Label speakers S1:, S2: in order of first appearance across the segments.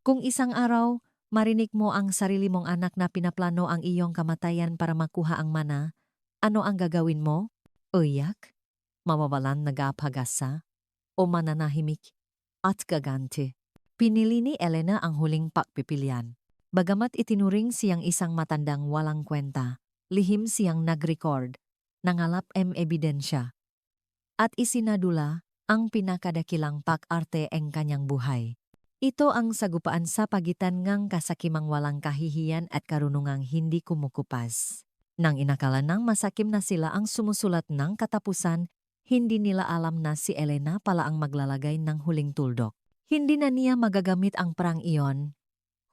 S1: Kung isang araw, marinig mo ang sarili mong anak na pinaplano ang iyong kamatayan para makuha ang mana, ano ang gagawin mo? Uyak? Mawawalan nag-apagasa? O mananahimik? At gagante? Pinili ni Elena ang huling pagpipilian. Bagamat itinuring siyang isang matandang walang kwenta, lihim siyang nag-record, nangalap ebidensya, at isinadula ang pinakadakilang pag-arte ang kanyang buhay. Ito ang sagupaan sa pagitan ngang kasakimang walang kahihiyan at karunungang hindi kumukupas. Nang inakala ng masakim na sila ang sumusulat ng katapusan, hindi nila alam na si Elena pala ang maglalagay ng huling tuldok. Hindi na niya magagamit ang perang iyon.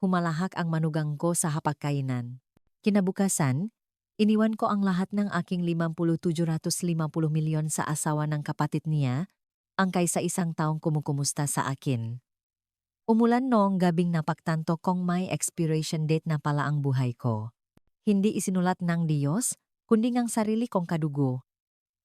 S1: Humalahak ang manugang ko sa hapagkainan. Kinabukasan, iniwan ko ang lahat ng aking 50,750 milyon sa asawa ng kapatid niya, ang kaysa isang taong kumukumusta sa akin. Umulan noong gabing napagtanto kong may expiration date na pala ang buhay ko. Hindi isinulat ng Diyos, kundi ng sarili kong kadugo.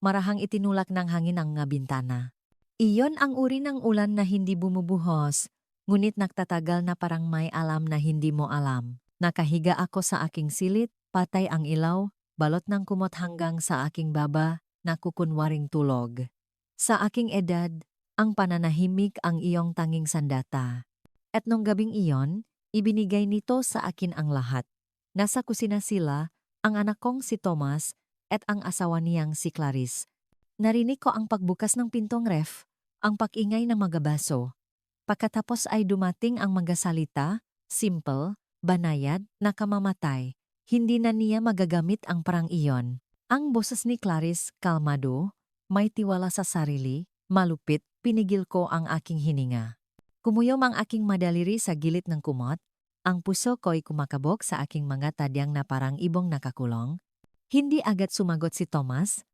S1: Marahang itinulak ng hangin ang nga bintana. Iyon ang uri ng ulan na hindi bumubuhos, ngunit nagtatagal na parang may alam na hindi mo alam. Nakahiga ako sa aking silid, patay ang ilaw, balot ng kumot hanggang sa aking baba, nakukunwaring tulog. Sa aking edad, ang pananahimik ang iyong tanging sandata. At nung gabing iyon, ibinigay nito sa akin ang lahat. Nasa kusina sila, ang anak kong si Thomas, at ang asawa niyang si Clarice. Narinig ko ang pagbukas ng pintong ref, ang pag-ingay ng magabaso. Pagkatapos ay dumating ang magasalita, simple, banayad, nakamamatay. Hindi na niya magagamit ang parang iyon. Ang boses ni Clarice, kalmado, may tiwala sa sarili, malupit, pinigil ko ang aking hininga. Kumuyom ang aking madaliri sa gilid ng kumot, ang puso ko'y kumakabog sa aking mga tadyang na parang ibong nakakulong. Hindi agad sumagot si Thomas.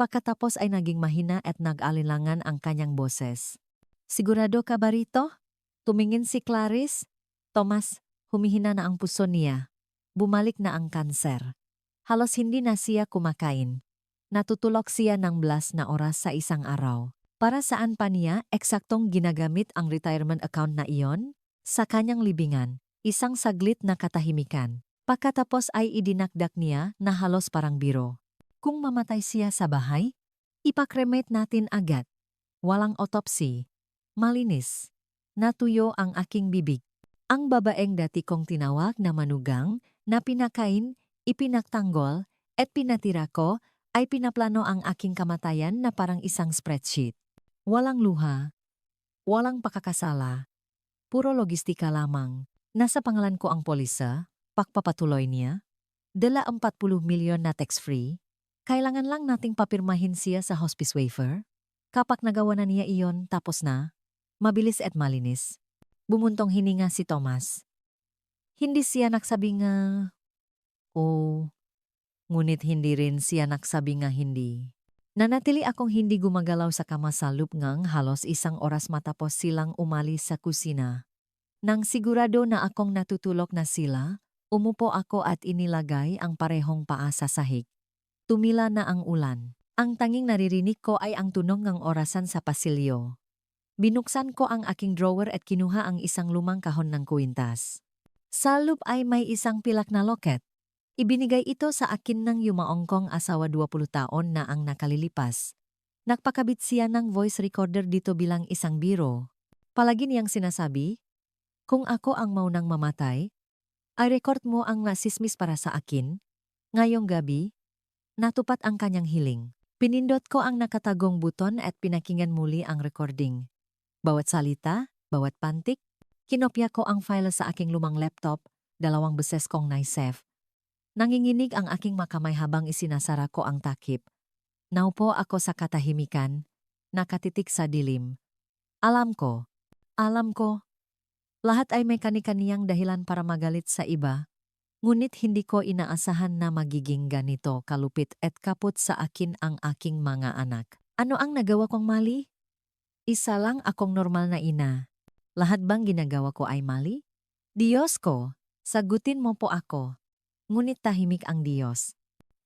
S1: Pagkatapos ay naging mahina at nag-alilangan ang kanyang boses. Sigurado ka ba rito? Tumingin si Clarice. Thomas, humihina na ang puso niya. Bumalik na ang kanser. Halos hindi na siya kumakain. Natutulog siya ng blas na oras sa isang araw. Para saan pa niya eksaktong ginagamit ang retirement account na iyon? Sa kanyang libingan, isang saglit na katahimikan. Pagkatapos ay idinakdak niya na halos parang biro. Kung mamatay siya sa bahay, ipakremate natin agad. Walang autopsy. Malinis. Natuyo ang aking bibig. Ang babaeng dati kong tinawag na manugang, na pinakain, ipinagtanggol, at pinatira ko, ay pinaplano ang aking kamatayan na parang isang spreadsheet. Walang luha, walang pakakasala, puro logistika lamang. Nasa pangalan ko ang polisa, pagpapatuloy niya. Dala 40 milyon na tax-free. Kailangan lang nating papirmahin siya sa hospice waiver. Kapag nagawa na niya iyon, tapos na. Mabilis at malinis. Bumuntong hininga si Thomas. Hindi siya nagsabi nga, oh, ngunit hindi rin siya nagsabi nga hindi. Nanatili akong hindi gumagalaw sa kama sa loop ngang halos isang oras matapos silang umalis sa kusina. Nang sigurado na akong natutulog na sila, umupo ako at inilagay ang parehong paa sa sahig. Tumila na ang ulan. Ang tanging naririnig ko ay ang tunog ng orasan sa pasilyo. Binuksan ko ang aking drawer at kinuha ang isang lumang kahon ng kwintas. Sa loob ay may isang pilak na loket. Ibinigay ito sa akin ng yumaong kong asawa 20 taon na ang nakalilipas. Nagpakabit siya ng voice recorder dito bilang isang biro. Palagi niyang sinasabi, kung ako ang maunang mamatay, ay record mo ang nasismis para sa akin. Ngayong gabi, natupad ang kanyang hiling. Pinindot ko ang nakatagong buton at pinakinggan muli ang recording. Bawat salita, bawat pantik, kinopya ko ang file sa aking lumang laptop, 2 beses kong naisave. Nanginginig ang aking makamay habang isinasara ko ang takip. Naupo ako sa katahimikan, nakatitik sa dilim. Alam ko, lahat ay may kani-kaniyang dahilan para magalit sa iba, ngunit hindi ko inaasahan na magiging ganito kalupit at kaput sa akin ang aking mga anak. Ano ang nagawa kong mali? Isa lang akong normal na ina. Lahat bang ginagawa ko ay mali? Diyos ko, sagutin mo po ako. Ngunit tahimik ang Diyos.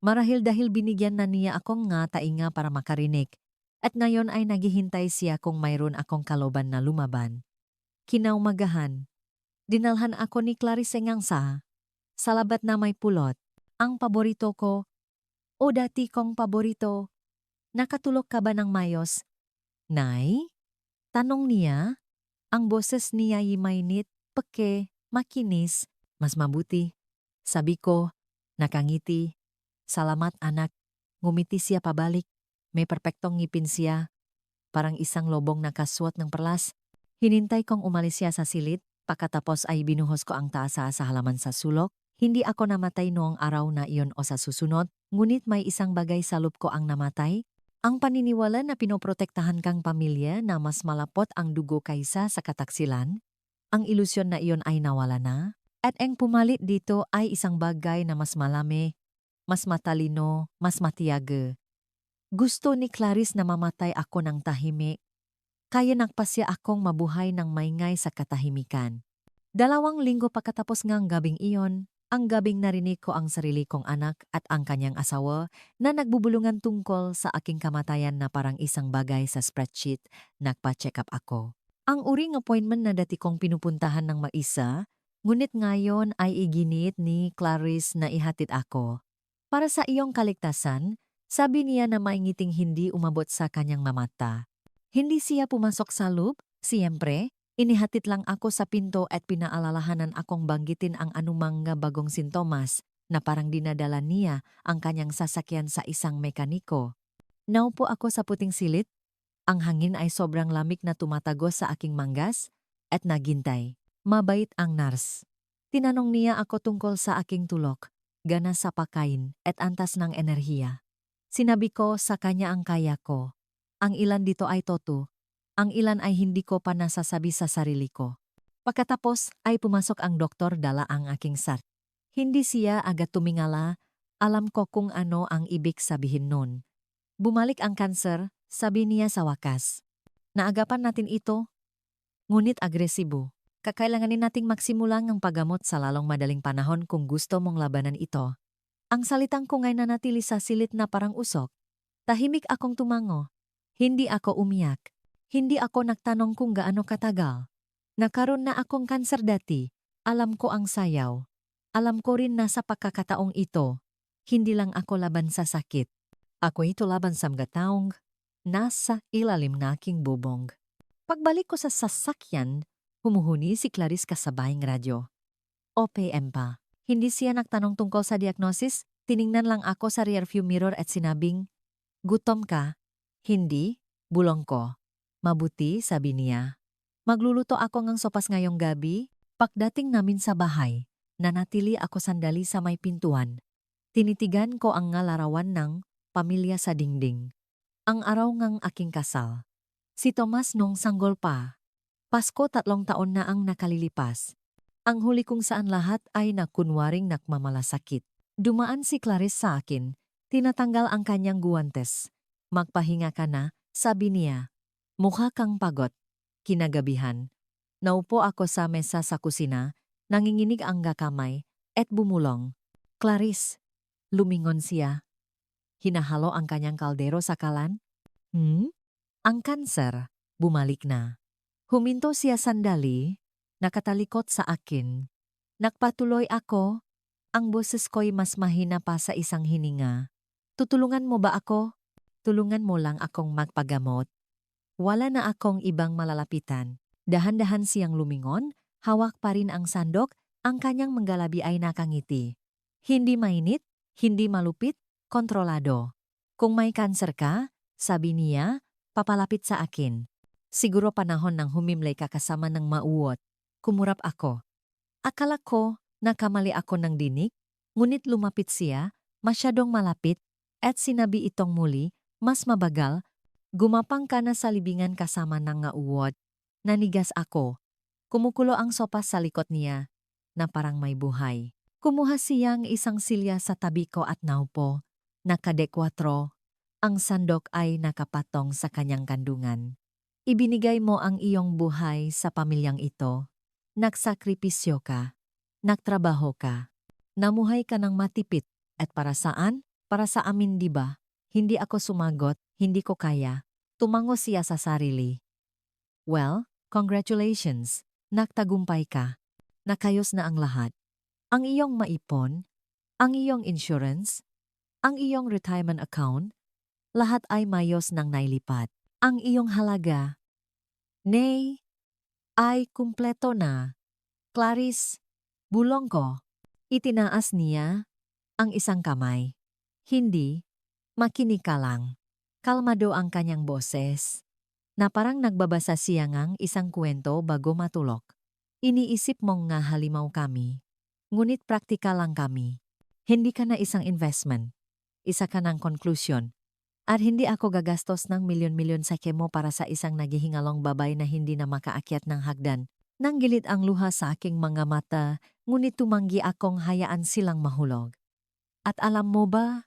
S1: Marahil dahil binigyan na niya akong nga tainga para makarinig, at ngayon ay naghihintay siya kung mayroon akong kaloban na lumaban. Kinaumagahan, Dinalhan ako ni Clarice ngang salabat na may pulot. Ang paborito ko, o dati kong paborito, nakatulog ka ba ng mayos? Nay? Tanong niya, ang boses niya ay mainit, peke, makinis, mas mabuti. Sabi ko, nakangiti. Salamat anak. Ngumiti siya pabalik. May perpektong ngipin siya. Parang isang lobong nakasuot ng perlas. Hinintay kong umalis siya sa silid. Pagkatapos ay binuhos ko ang tasa sa halaman sa sulok. Hindi ako namatay noong araw na iyon o sa susunod. Ngunit may isang bagay sa loob ko ang namatay. Ang paniniwala na pinoprotektahan kang pamilya na mas malapot ang dugo kaysa sa kataksilan. Ang ilusyon na iyon ay nawala na. At ang pumalit dito ay isang bagay na mas malami, mas matalino, mas matiyaga. Gusto ni Clarice na mamatay ako ng tahimik. Kaya nagpasya akong mabuhay ng maingay sa katahimikan. 2 linggo pagkatapos ngang gabing iyon, ang gabing narinig ko ang sarili kong anak at ang kanyang asawa na nagbubulungan tungkol sa aking kamatayan na parang isang bagay sa spreadsheet. Nagpa-check up ako. Ang uring appointment na dati kong pinupuntahan ng maisa, ngunit ngayon ay iginit ni Clarice na ihatid ako. Para sa iyong kaligtasan, sabi niya na maingiting hindi umabot sa kanyang mamata. Hindi siya pumasok sa loob, siyempre. Inihatid lang ako sa pinto at pinaalalahanan akong banggitin ang anumang nga bagong sintomas na parang dinadala niya ang kanyang sasakyan sa isang mekaniko. Naupo ako sa puting silid. Ang hangin ay sobrang lamig na tumatagos sa aking manggas at naghintay. Mabait ang nurse. Tinanong niya ako tungkol sa aking tulok, gana sa pagkain at antas ng enerhiya. Sinabi ko sa kanya ang kaya ko. Ang ilan dito ay toto. Ang ilan ay hindi ko pa nasasabi sa sarili ko. Pagkatapos ay pumasok ang doktor dala ang aking sart. Hindi siya agad tumingala, alam ko kung ano ang ibig sabihin nun. Bumalik ang kanser, sabi niya sa wakas. Naagapan natin ito, ngunit agresibo. Kakailanganin nating magsimulang ang paggamot sa lalong madaling panahon kung gusto mong labanan ito. Ang salitang ko ngay nanatili sa silid na parang usok. Tahimik akong tumango. Hindi ako umiyak. Hindi ako nagtanong kung gaano katagal. Nakaroon na akong kanser dati. Alam ko ang sayaw. Alam ko rin na sa pagkakataong ito, hindi lang ako laban sa sakit. Ako ito laban sa mga taong nasa ilalim na aking bubong. Pagbalik ko sa sasakyan, humuhuni si Clarice kasabayang radyo. OPM pa. Hindi siya nagtanong tungkol sa diagnosis, tiningnan lang ako sa rearview mirror at sinabing, "Gutom ka?" "Hindi," bulong ko. "Mabuti," sabi niya. "Magluluto ako ng sopas ngayong gabi." Pagdating namin sa bahay, nanatili ako sandali sa may pintuan. Tinitigan ko ang larawan ng pamilya sa dingding. Ang araw ngang aking kasal. Si Tomas nung sanggol pa. Pasko 3 taon na ang nakalilipas. Ang huli kung saan lahat ay nakunwaring nakmamalasakit. Dumaan si Clarice sa akin. Tinatanggal ang kanyang guwantes. "Magpahinga ka na," sabi niya. "Mukha kang pagod." Kinagabihan, naupo ako sa mesa sa kusina, nanginginig ang gakamay, at bumulong. "Clarice," lumingon siya. Hinahalo ang kanyang kaldero sa kalan. Ang kanser, bumalik na. Huminto siya sandali, nakatalikot sa akin. Nagpatuloy ako, ang boses ko'y mas mahina pa sa isang hininga. "Tutulungan mo ba ako? Tulungan mo lang akong magpagamot." Wala na akong ibang malalapitan. Dahan-dahan siyang lumingon, hawak pa rin ang sandok, ang kanyang manggalabi ay nakangiti. Hindi mainit, hindi malupit, kontrolado. "Kung may kanser ka," sabi niya, papalapit sa akin. "Siguro panahon ng humimlay ka kasama ng mauwot." Kumurap ako. Akala ko nakamali ako ng dinig, ngunit lumapit siya, masyadong malapit, at sinabi itong muli, mas mabagal, "Gumapang ka na sa libingan kasama ng ngauwot." Nanigas ako. Kumukulo ang sopas sa likod niya, na parang may buhay. Kumuha siyang isang silya sa tabi ko at naupo. Nakadekwatro. Ang sandok ay nakapatong sa kanyang kandungan. "Ibinigay mo ang iyong buhay sa pamilyang ito. Nagsakripisyo ka. Nagtrabaho ka. Namuhay ka ng matipid. At para saan? Para sa amin, di ba?" Hindi ako sumagot, hindi ko kaya. Tumango siya sa sarili. "Well, congratulations. Nagtagumpay ka." Nakayos na ang lahat. Ang iyong maipon, ang iyong insurance, ang iyong retirement account, lahat ay mayos nang nailipat. Ang iyong halaga, nay, ay kumpleto na. Clarice, bulong ko. Itinaas niya ang isang kamay. Hindi, makinig ka lang. Kalmado ang kanyang boses, na parang nagbabasa siya ngang isang kwento bago matulog. Iniisip mong nga halimaw kami, ngunit praktikal lang kami. Hindi ka na isang investment, isa ka ng conclusion. At hindi ako gagastos ng milyon-milyon sa kemo para sa isang naghihingalong babay na hindi na makaakyat ng hagdan. Nanggilit ang luha sa aking mga mata, ngunit tumanggi akong hayaan silang mahulog. At alam mo ba,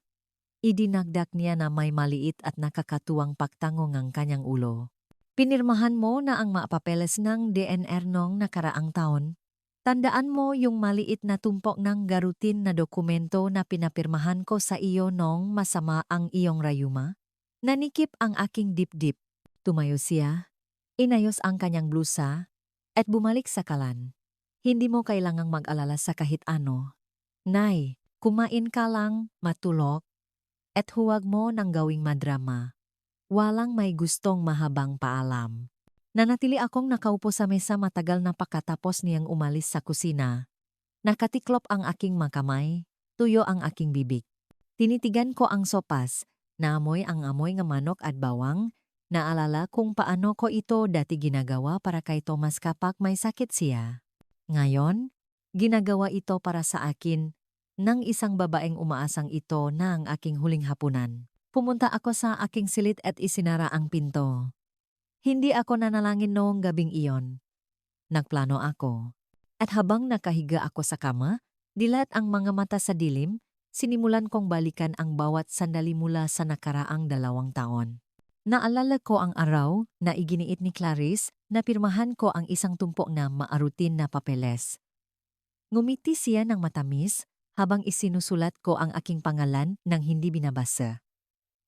S1: idinagdag niya na may maliit at nakakatuwang pagtangong ang kanyang ulo. Pinirmahan mo na ang mapapeles ng DNR noong nakaraang taon. Tandaan mo yung maliit na tumpok ng garutin na dokumento na pinapirmahan ko sa iyo noong masama ang iyong rayuma? Nanikip ang aking dip-dip. Tumayo siya, inayos ang kanyang blusa, at bumalik sa kalan. Hindi mo kailangang mag-alala sa kahit ano. Nay, kumain ka lang, matulog, at huwag mo nang gawing madrama. Walang may gustong mahabang paalam. Nanatili akong nakaupo sa mesa matagal na pagkatapos niyang umalis sa kusina. Nakatiklop ang aking makamay, tuyo ang aking bibig. Tinitigan ko ang sopas, naamoy ang amoy ng manok at bawang, naalala kung paano ko ito dati ginagawa para kay Thomas kapag may sakit siya. Ngayon, ginagawa ito para sa akin, ng isang babaeng umaasang ito na ang aking huling hapunan. Pumunta ako sa aking silid at isinara ang pinto. Hindi ako nanalangin noong gabing iyon. Nagplano ako. At habang nakahiga ako sa kama, dilat ang mga mata sa dilim, sinimulan kong balikan ang bawat sandali mula sa nakaraang 2 taon. Naalala ko ang araw na iginiit ni Clarice na pirmahan ko ang isang tumpok na maarutin na papeles. Ngumiti siya ng matamis habang isinusulat ko ang aking pangalan nang hindi binabasa.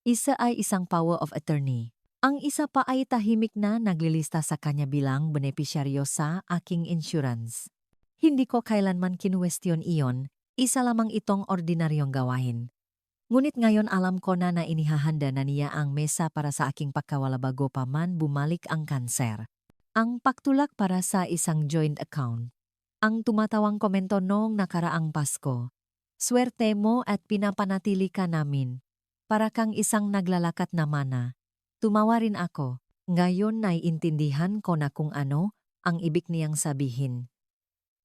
S1: Isa ay isang power of attorney. Ang isa pa ay tahimik na naglilista sa kanya bilang benepisyaryo sa aking insurance. Hindi ko kailanman kinuwestiyon iyon, isa lamang itong ordinaryong gawain. Ngunit ngayon alam ko na inihahanda na niya ang mesa para sa aking pagkawala bago pa man bumalik ang kanser. Ang pagtulak para sa isang joint account. Ang tumatawang komento noong nakaraang Pasko. Swerte mo at pinapanatili ka namin. Para kang isang naglalakat na mana. Tumawa rin ako. Ngayon naiintindihan ko na kung ano ang ibig niyang sabihin.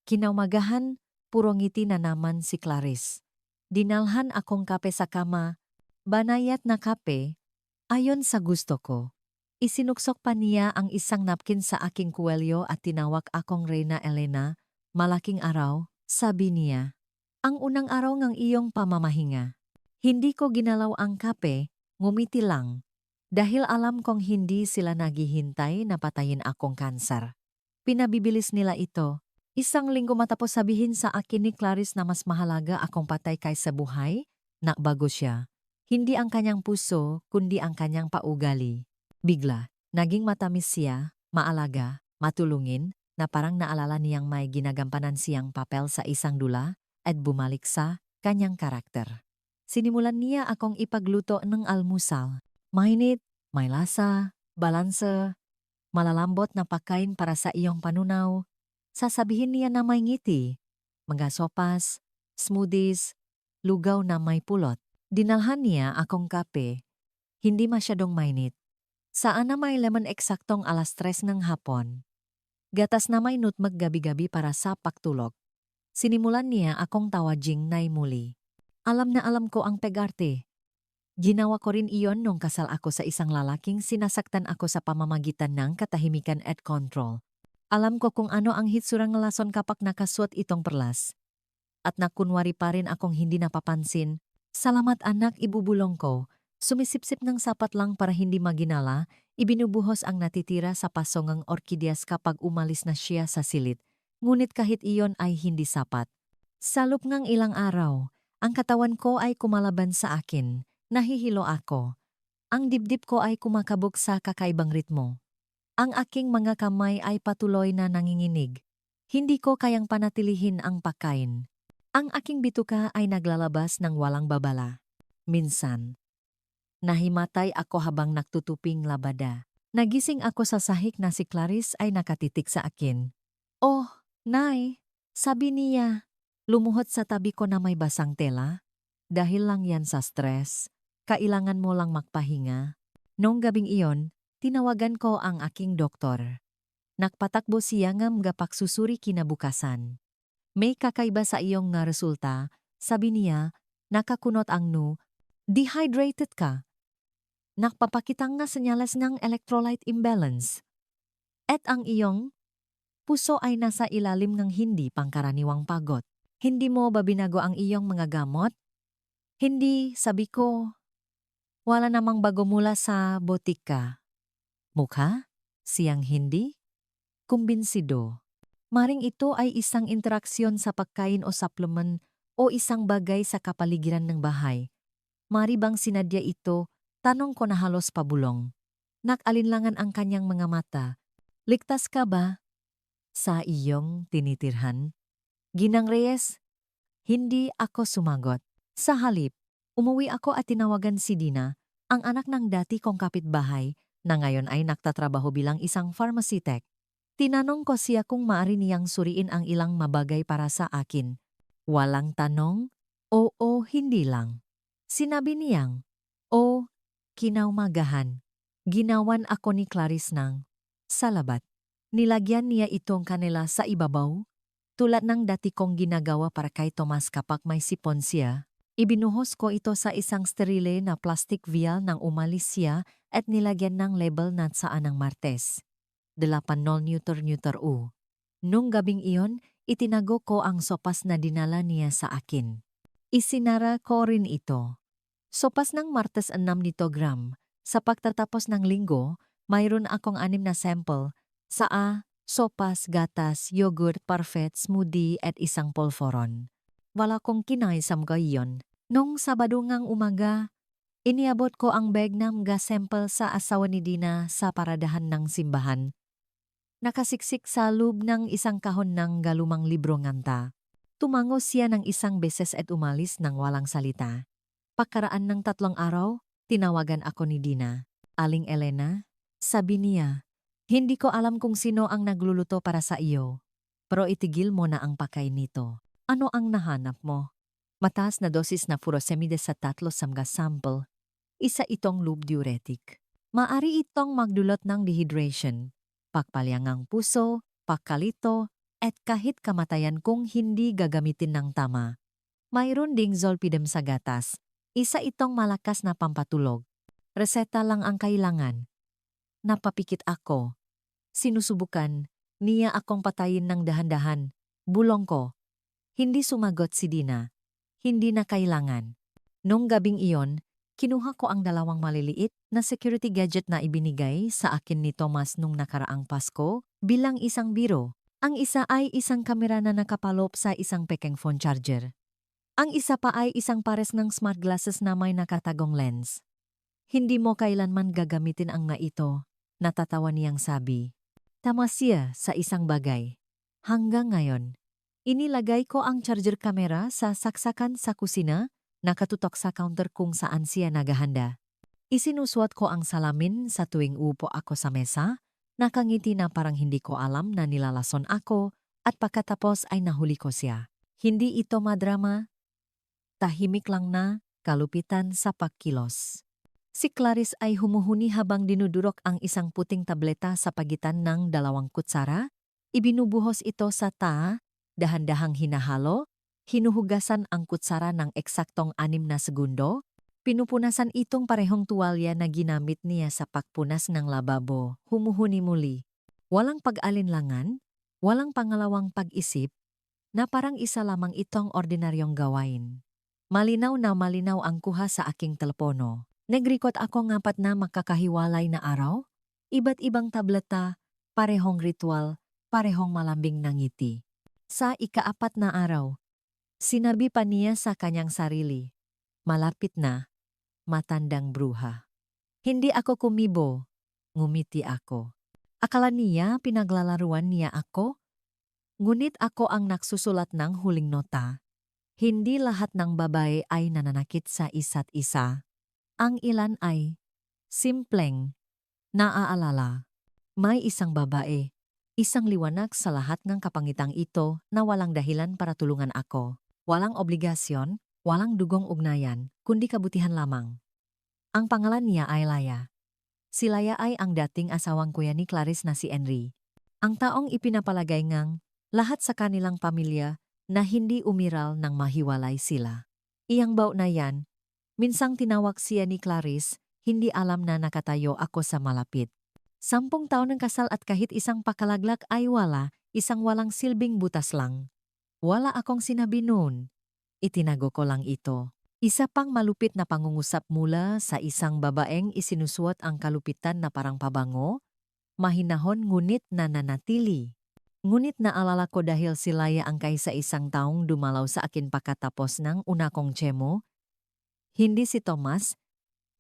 S1: Kinaumagahan, puro ngiti na naman si Clarice. Dinalhan akong kape sa kama. Banayat na kape, ayon sa gusto ko. Isinuksok pa niya ang isang napkin sa aking kuwelyo at tinawag akong Reyna Elena. Malaking araw, sabi niya. Ang unang araw ng iyong pamamahinga. Hindi ko ginalaw ang kape, ngumiti lang. Dahil alam kong hindi sila naghihintay na patayin akong kanser. Pinabibilis nila ito. Isang linggo matapos sabihin sa akin ni Clarice na mas mahalaga akong patay kaysa buhay, nakbago siya. Hindi ang kanyang puso, kundi ang kanyang paugali. Bigla, naging matamis siya, maalaga, matulungin, na parang naalala niyang may ginagampanan siyang papel sa isang dula at bumalik sa kanyang karakter. Sinimulan niya akong ipagluto ng almusal. Mainit, may lasa, balanse, malalambot na pagkain para sa iyong panunaw. Sasabihin niya na may ngiti, mga sopas, smoothies, lugaw na may pulot. Dinalhan niya akong kape, hindi masyadong mainit. Saan na may lemon eksaktong 3:00 ng hapon. Gatas na may nutmeg gabi-gabi para sa pagtulog. Sinimulan niya akong tawaging Nay muli. Alam na alam ko ang pegarte. Ginawa ko rin iyon nung kasal ako sa isang lalaking sinasaktan ako sa pamamagitan ng katahimikan at control. Alam ko kung ano ang hitsurang lason kapag nakasuot itong perlas. At nakunwari pa rin akong hindi napapansin. Salamat anak, ibubulong ko. Sumisipsip ng sapat lang para hindi maginala, ibinubuhos ang natitira sa pasongang orkidyas kapag umalis na siya sa silid. Ngunit kahit iyon ay hindi sapat. Sa loob ng ilang araw, ang katawan ko ay kumalaban sa akin. Nahihilo ako. Ang dibdib ko ay kumakabog sa kakaibang ritmo. Ang aking mga kamay ay patuloy na nanginginig. Hindi ko kayang panatilihin ang pagkain. Ang aking bituka ay naglalabas ng walang babala. Minsan, nahimatay ako habang nagtutuping labada. Nagising ako sa sahig na si Clarice ay nakatitik sa akin. Oh, Nay, sabi niya, lumuhod sa tabi ko na may basang tela. Dahil lang yan sa stress, kailangan mo lang magpahinga. Noong gabing iyon, tinawagan ko ang aking doktor. Nakpatakbo siya nga magpaksusuri kinabukasan. May kakaiba sa iyong nga resulta, sabi niya, nakakunot ang dehydrated ka. Nakpapakitang nga senyales ng electrolyte imbalance. At ang iyong puso ay nasa ilalim ng hindi pangkaraniwang pagod. Hindi mo ba binago ang iyong mga gamot? Hindi, sabi ko. Wala namang bago mula sa botika. Mukha? Siyang hindi? Kumbinsido. Maring ito ay isang interaksyon sa pagkain o supplement o isang bagay sa kapaligiran ng bahay. Mari bang sinadya ito? Tanong ko na halos pabulong. Nakalinlangan ang kanyang mga mata. Ligtas ka ba? Sa iyong tinitirhan? Ginang Reyes, hindi ako sumagot. Sa halip, umuwi ako at tinawagan si Dina, ang anak ng dati kong kapitbahay, na ngayon ay nagtatrabaho bilang isang pharmacy tech. Tinanong ko siya kung maaari niyang suriin ang ilang mabagay para sa akin. Walang tanong, oo, hindi lang. Sinabi niyang, o, kinaumagahan. Ginawan ako ni Clarice ng salabat. Nilagyan niya itong kanila sa ibabaw, tulad ng dati kong ginagawa para kay Tomas kapag may sipon siya. Ibinuhos ko ito sa isang sterile na plastic vial nang umalis siya at nilagyan ng label na saan ng Martes. 80 Newton U. Nung gabing iyon, itinago ko ang sopas na dinala niya sa akin. Isinara ko rin ito. Sopas ng Martes 6 gram. Sa pagtatapos ng linggo, mayroon akong 6 na sample. Sopas, gatas, yogurt, parfait, smoothie at isang polvoron. Wala kong kinaisam gayon. Nung Sabado ngang umaga, iniabot ko ang bag ng mga sample sa asawa ni Dina sa paradahan ng simbahan. Nakasiksik sa loob ng isang kahon ng galumang libro nganta. Tumango siya ng isang beses at umalis ng walang salita. Pagkaraan ng 3 araw, tinawagan ako ni Dina. Aling Elena, sabi niya, hindi ko alam kung sino ang nagluluto para sa iyo. Pero itigil mo na ang pagkain nito. Ano ang nahanap mo? Mataas na dosis na furosemide sa 3 samga sample. Isa itong loop diuretic. Maari itong magdulot ng dehydration, pagpalyangang puso, pagkalito, at kahit kamatayan kung hindi gagamitin ng tama. Mayroon ding zolpidem sa gatas. Isa itong malakas na pampatulog. Reseta lang ang kailangan. Napapikit ako. Sinusubukan, niya akong patayin ng dahan-dahan. Bulong ko. Hindi sumagot si Dina. Hindi na kailangan. Nung gabing iyon, kinuha ko ang 2 maliliit na security gadget na ibinigay sa akin ni Thomas nung nakaraang Pasko bilang isang biro. Ang isa ay isang kamera na nakapalop sa isang pekeng phone charger. Ang isa pa ay isang pares ng smart glasses na may nakatagong lens. Hindi mo kailanman gagamitin ang nga ito, natatawa niyang sabi. Tama siya sa isang bagay. Hanggang ngayon, inilagay ko ang charger camera sa saksakan sa kusina, nakatutok sa counter kung saan siya naghahanda. Isinusuot ko ang salamin sa tuwing upo ako sa mesa, nakangiti na parang hindi ko alam na nilalason ako at pagkatapos ay nahuli ko siya. Hindi ito madrama, tahimik lang na kalupitan sa pagkilos. Si Clarice ay humuhuni habang dinudurok ang isang puting tableta sa pagitan ng 2 kutsara. Ibinubuhos ito sa dahan-dahang hinahalo, hinuhugasan ang kutsara ng eksaktong 6 na segundo, pinupunasan itong parehong tuwalya na ginamit niya sa pagpunas ng lababo, humuhuni muli. Walang pag-alinlangan, walang pangalawang pag-isip, na parang isa lamang itong ordinaryong gawain. Malinaw na malinaw ang kuha sa aking telepono. Nagrikot ako ng 4 na makakahiwalay na araw, iba't ibang tableta, parehong ritual, parehong malambing ng ngiti. Sa ika-4 na araw, sinabi pa niya sa kanyang sarili, malapit na, matandang bruha. Hindi ako kumibo, ngumiti ako. Akala niya pinaglalaruan niya ako? Ngunit ako ang nagsusulat ng huling nota. Hindi lahat ng babae ay nananakit sa isa't isa. Ang ilan ay simpleng naaalala. May isang babae, isang liwanag sa lahat ng kapangitang ito na walang dahilan para tulungan ako. Walang obligasyon, walang dugong ugnayan, kundi kabutihan lamang. Ang pangalan niya ay Laya. Si Laya ay ang dating asawang kuya ni Clarice na si Henry. Ang taong ipinapalagay ngang lahat sa kanilang pamilya na hindi umiral nang mahiwalay sila. Iyang baw na yan, minsang tinawag siya ni Clarice, hindi alam na nakatayo ako sa malapit. 10 taon ng kasal at kahit isang pakalaglag ay wala, isang walang silbing butas lang. Wala akong sinabi noon. Itinago ko lang ito. Isa pang malupit na pangungusap mula sa isang babaeng isinusuot ang kalupitan na parang pabango, mahinahon ngunit nananatili. Ngunit naalala ko dahil si Laya ang kaisa-isang taong dumalaw sa akin pagkatapos ng una kong tsemo. Hindi si Thomas,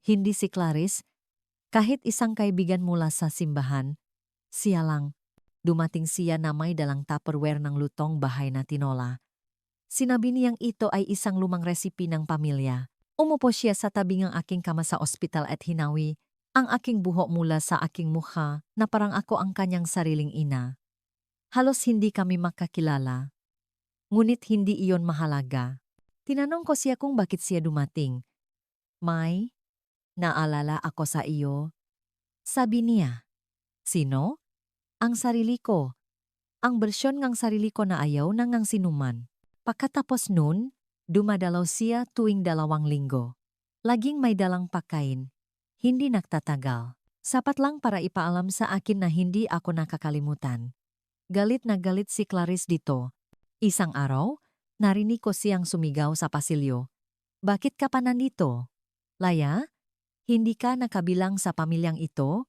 S1: hindi si Clarice, kahit isang kaibigan mula sa simbahan, siya lang. Dumating siya na may dalang Tupperware ng lutong bahay na tinola. Sinabi niyang ito ay isang lumang resipi ng pamilya. Umupo siya sa tabi ng aking kama sa ospital at hinawi ang aking buhok mula sa aking mukha na parang ako ang kanyang sariling ina. Halos hindi kami makakilala. Ngunit hindi iyon mahalaga. Tinanong ko siya kung bakit siya dumating. May, naalala ako sa iyo. Sabi niya. Sino? Ang sarili ko. Ang bersyon ng sarili ko na ayaw ng ang sinuman. Pagkatapos nun, dumadalaw siya tuwing 2 linggo. Laging may dalang pagkain. Hindi nagtatagal. Sapat lang para ipaalam sa akin na hindi ako nakakalimutan. Galit na galit si Clarice dito. Isang araw, narinig ko siyang sumigaw sa pasilyo. Bakit ka pa nandito? Laya, hindi ka nakabilang sa pamilyang ito?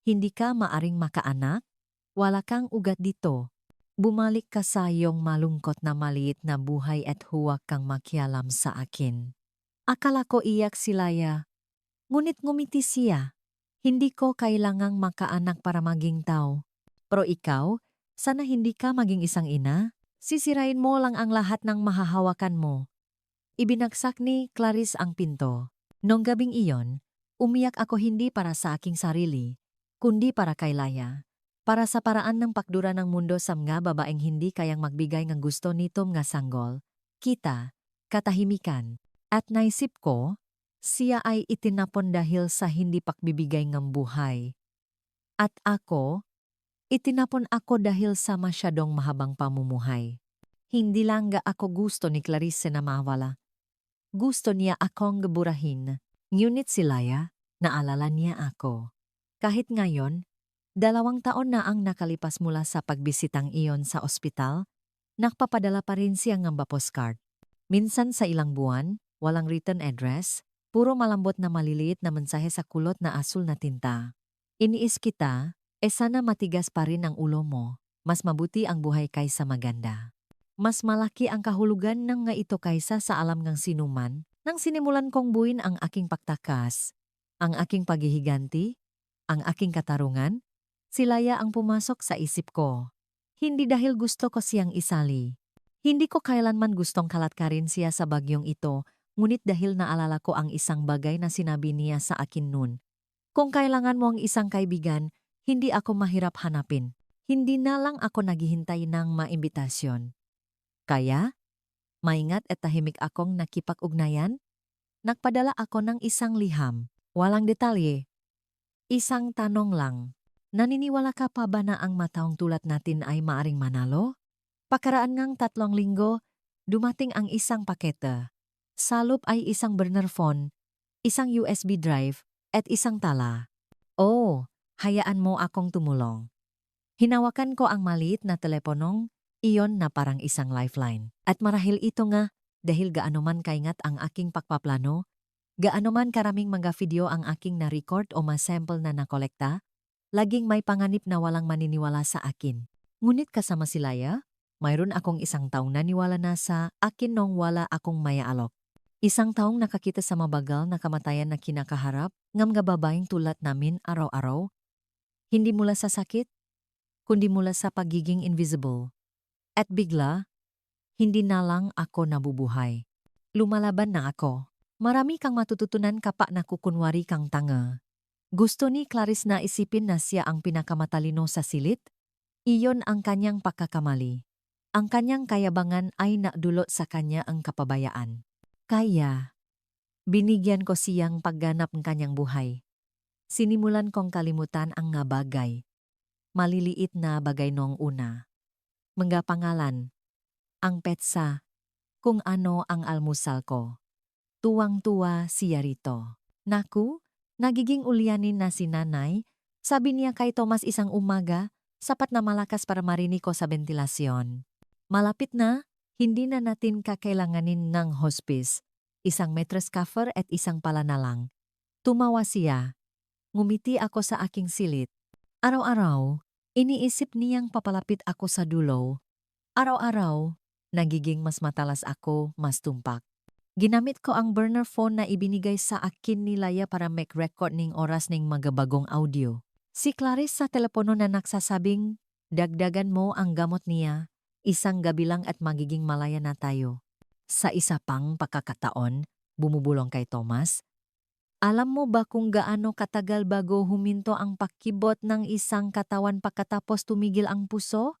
S1: Hindi ka maaring makaanak? Wala kang ugat dito. Bumalik ka sa iyong malungkot na maliit na buhay at huwag kang makialam sa akin. Akala ko iyak si Laya. Ngunit ngumiti siya. Hindi ko kailangang makaanak para maging tao. Pero ikaw, sana hindi ka maging isang ina. Sisirain mo lang ang lahat ng mahahawakan mo. Ibinagsak ni Clarice ang pinto. Nung gabing iyon, umiyak ako hindi para sa aking sarili, kundi para kay Laya. Para sa paraan ng pakdura ng mundo sa mga babaeng hindi kayang magbigay ng gusto nito nga sanggol, kita, katahimikan. At naisip ko, siya ay itinapon dahil sa hindi pakbibigay ng buhay. At ako, itinapon ako dahil sa masyadong mahabang pamumuhay. Hindi lang ga ako gusto ni Clarice na mawala. Gusto niya akong geburahin. Ngunit si Laya, naalala niya ako. Kahit ngayon, 2 taon na ang nakalipas mula sa pagbisitang iyon sa ospital, nagpapadala pa rin siya ng postcard. Minsan sa ilang buwan, walang written address, puro malambot na maliliit na mensahe sa kulot na asul na tinta. Iniis kita, sana matigas pa rin ang ulo mo, mas mabuti ang buhay kaysa maganda. Mas malaki ang kahulugan ng nga ito kaysa sa alam ng sinuman, nang sinimulan kong buuin ang aking pagtakas, ang aking paghihiganti, ang aking katarungan. Si Laya ang pumasok sa isip ko. Hindi dahil gusto ko siyang isali. Hindi ko kailanman gustong kalatkarin siya sa bagyong ito, ngunit dahil naalala ko ang isang bagay na sinabi niya sa akin noon. Kung kailangan mo ang isang kaibigan, hindi ako mahirap hanapin. Hindi na lang ako naghihintay ng maimbitasyon. Kaya, maingat at tahimik akong nakipag-ugnayan. Nagpadala ako ng isang liham, walang detalye. Isang tanong lang. Naniniwala ka pa ba na ang mataong tulad natin ay maaring manalo? Pakaraan ngang 3 linggo, dumating ang isang pakete. Sa loob ay isang burner phone, isang USB drive, at isang tala. Oh, hayaan mo akong tumulong. Hinawakan ko ang maliit na teleponong, iyon na parang isang lifeline. At marahil ito nga, dahil gaano man kaingat ang aking pagpaplano, gaano man karaming mga video ang aking na-record o ma-sample na nakolekta, laging may panganib na walang maniniwala sa akin. Ngunit kasama si Laya, mayroon akong isang taong naniwala na sa akin nung wala akong mayaalok. Isang taong nakakita sa mabagal na kamatayan na kinakaharap, ngam nga babaeng tulad namin araw-araw. Hindi mula sa sakit, kundi mula sa pagiging invisible. At bigla, hindi na lang ako nabubuhay. Lumalaban na ako. Marami kang matututunan kapag nakukunwari kang tanga. Gusto ni Clarice na isipin na siya ang pinakamatalino sa silid? Iyon ang kanyang pagkakamali. Ang kanyang kayabangan ay nadulot sa kanya ang kapabayaan. Kaya, binigyan ko siyang pagganap ng kanyang buhay. Sinimulan kong kalimutan ang nga bagay. Maliliit na bagay noong una. Mga pangalan, ang petsa, kung ano ang almusal ko. Tuwang-tuwa siya rito. Naku, nagiging ulyanin na si nanay. Sabi niya kay Thomas isang umaga, sapat na malakas para marinig ko sa ventilasyon. Malapit na, hindi na natin kakailanganin ng hospice. Isang mattress cover at isang pala na lang. Tumawa siya. Ngumiti ako sa aking silid. Araw-araw, iniisip niyang papalapit ako sa dulo. Araw-araw, nagiging mas matalas ako, mas tumpak. Ginamit ko ang burner phone na ibinigay sa akin ni Laya para make record ng oras ng magabagong audio. Si Clarice sa telepono na nagsasabing, dagdagan mo ang gamot niya, isang gabi lang at magiging malaya na tayo. Sa isa pang pagkakataon, bumubulong kay Thomas, alam mo ba kung gaano katagal bago huminto ang pakibot ng isang katawan pagkatapos tumigil ang puso?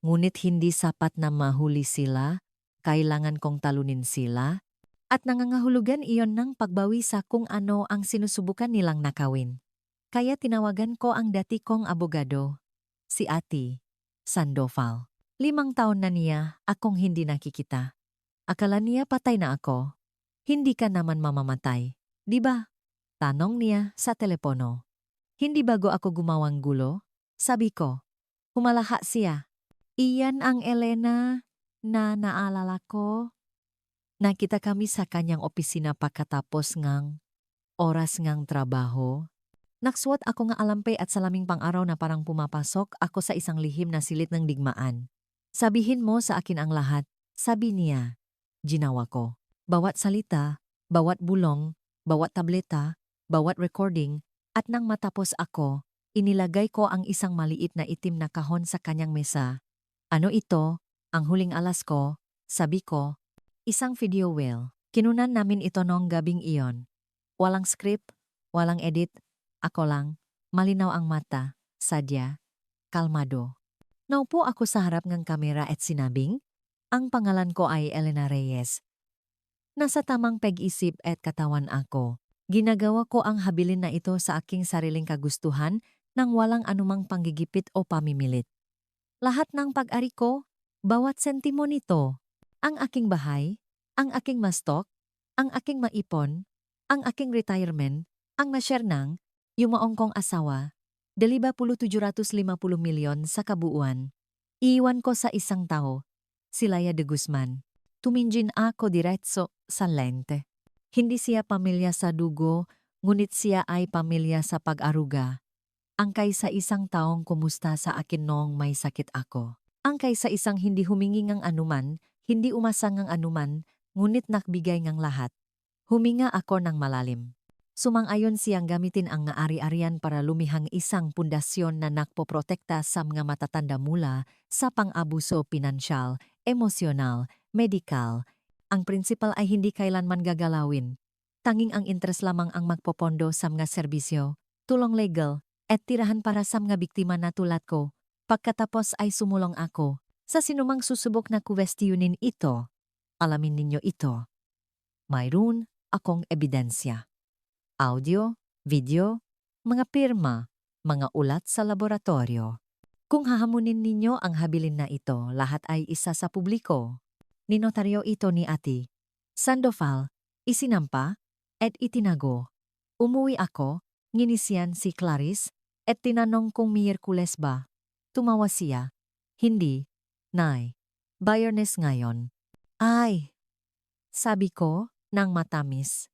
S1: Ngunit hindi sapat na mahuli sila, kailangan kong talunin sila, at nangangahulugan iyon ng pagbawi sa kung ano ang sinusubukan nilang nakawin. Kaya tinawagan ko ang dati kong abogado, si Ati Sandoval. 5 taon na niya akong hindi nakikita. Akala niya patay na ako. Hindi ka naman mamamatay, di ba? Tanong niya sa telepono. Hindi bago ako gumawang gulo? Sabi ko. Humalaha siya. Iyan ang Elena na naalala ko. Nakita kami sa kanyang opisina pagkatapos ngang oras ngang trabaho. Nakswat ako nga alampay at salaming pang-araw na parang pumapasok ako sa isang lihim na silit ng digmaan. Sabihin mo sa akin ang lahat, sabi niya. Ginawa ko. Bawat salita, bawat bulong, bawat tableta, bawat recording, at nang matapos ako, inilagay ko ang isang maliit na itim na kahon sa kanyang mesa. Ano ito? Ang huling alas ko, sabi ko. Isang video well. Kinunan namin ito noong gabing iyon. Walang script, walang edit, ako lang, malinaw ang mata, sadya, kalmado. Naupo ako sa harap ng kamera at sinabing, ang pangalan ko ay Elena Reyes. Nasa tamang pag-isip at katawan ako. Ginagawa ko ang habilin na ito sa aking sariling kagustuhan nang walang anumang panggigipit o pamimilit. Lahat ng pag-ari ko, bawat sentimo nito, ang aking bahay, ang aking mastok, ang aking maipon, ang aking retirement, ang ma-share ng, yumaong kong asawa, 2,750 milyon sa kabuuan. Iiwan ko sa isang tao, si Laya de Guzman. Tuminjin ako diretso sa lente. Hindi siya pamilya sa dugo, ngunit siya ay pamilya sa pag-aruga. Ang kaysa isang taong kumusta sa akin noong may sakit ako. Ang kaysa isang hindi humingi ngang anuman, hindi umasa ngang anuman, ngunit nakbigay ngang lahat. Huminga ako ng malalim. Sumang-ayon siyang gamitin ang ari-arian para lumihang isang pundasyon na nakpoprotekta sa mga matatanda mula sa pang-abuso pinansyal, emosyonal, medikal. Ang prinsipal ay hindi kailanman gagalawin. Tanging ang interes lamang ang magpopondo sa mga serbisyo, tulong legal, at tirahan para sa mga biktima na tulad ko. Pagkatapos ay sumulong ako sa sinumang susubok na kuwestiyunin ito. Alamin ninyo ito. Mayroon akong ebidensya. Audio, video, mga pirma, mga ulat sa laboratorio. Kung hahamunin ninyo ang habilin na ito, lahat ay isa sa publiko. Ninotaryo ito ni Ati Sandoval, isinampa, at itinago. Umuwi ako, nginisyan si Clarice, at tinanong kung Miyerkules ba. Tumawa siya. Hindi, Nay. Bayernes ngayon. Ay, sabi ko, nang matamis.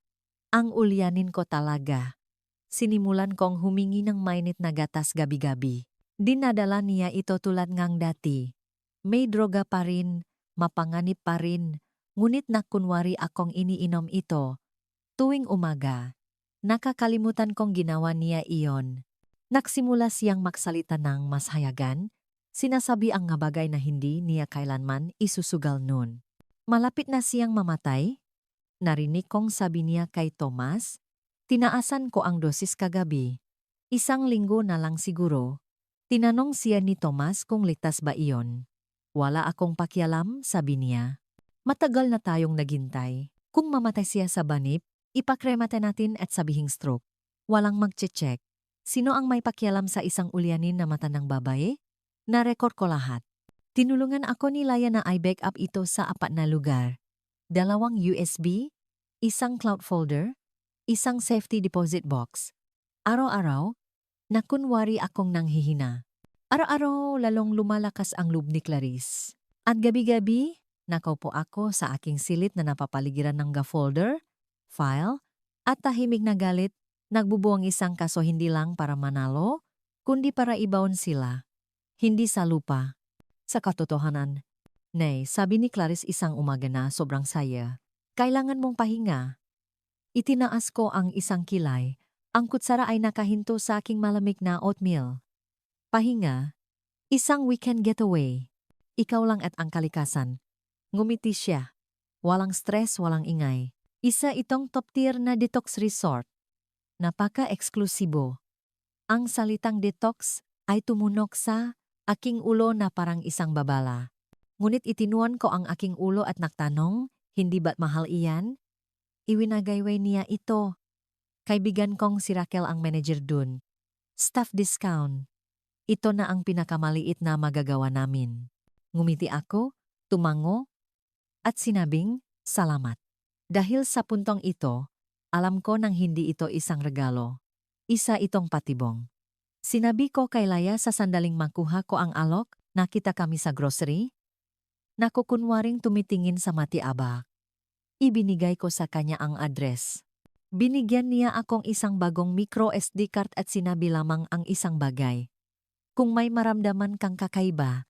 S1: Ang ulyanin ko talaga. Sinimulan kong humingi ng mainit na gatas gabi-gabi. Dinadala niya ito tulad ngang dati. May droga pa rin, mapanganib pa rin, ngunit nakunwari akong iniinom ito. Tuwing umaga, nakakalimutan kong ginawa niya iyon. Nagsimula siyang magsalita ng mas hayagan. Sinasabi ang nga bagay na hindi niya kailanman isusugal nun. Malapit na siyang mamatay. Narinig kong sabi niya kay Thomas, tinaasan ko ang dosis kagabi. 1 linggo na lang siguro. Tinanong siya ni Thomas kung ligtas ba iyon. Wala akong pakialam, sabi niya. Matagal na tayong naghintay. Kung mamatay siya sa banip, ipakremate natin at sabihing stroke. Walang magche-check. Sino ang may pakialam sa isang ulyanin na mata ng babae? Na-record ko lahat. Tinulungan ako ni Laya na i-backup ito sa 4 na lugar. 2 USB, 1 cloud folder, 1 safety deposit box. Araw-araw, nakunwari akong nanghihina. Araw-araw lalong lumalakas ang loob ni Clarice. At gabi-gabi, nakaupo ako sa aking silid na napapaligiran ng folder, file, at tahimik na galit, nagbubuang isang kaso hindi lang para manalo, kundi para ibaon sila. Hindi sa lupa. Sa katotohanan. Nay, sabi ni Clarice isang umaga na sobrang saya. Kailangan mong pahinga. Itinaas ko ang isang kilay. Ang kutsara ay nakahinto sa aking malamig na oatmeal. Pahinga. Isang weekend getaway. Ikaw lang at ang kalikasan. Ngumiti siya. Walang stress, walang ingay. Isa itong top tier na detox resort. Napaka-eksklusibo. Ang salitang detox ay tumunok sa aking ulo na parang isang babala. Ngunit itinuan ko ang aking ulo at nagtanong, hindi ba't mahal iyan? Iwinagayway niya ito. Kaibigan kong si Raquel ang manager dun. Staff discount. Ito na ang pinakamaliit na magagawa namin. Ngumiti ako, tumango, at sinabing, salamat. Dahil sa puntong ito, alam ko nang hindi ito isang regalo. Isa itong patibong. Sinabi ko kay Laya sa sandaling makuha ko ang alok, nakita kami sa grocery. Nakukunwaring tumitingin sa mati-abak. Ibinigay ko sa kanya ang address. Binigyan niya akong isang bagong micro SD card at sinabi lamang ang isang bagay. Kung may maramdaman kang kakaiba,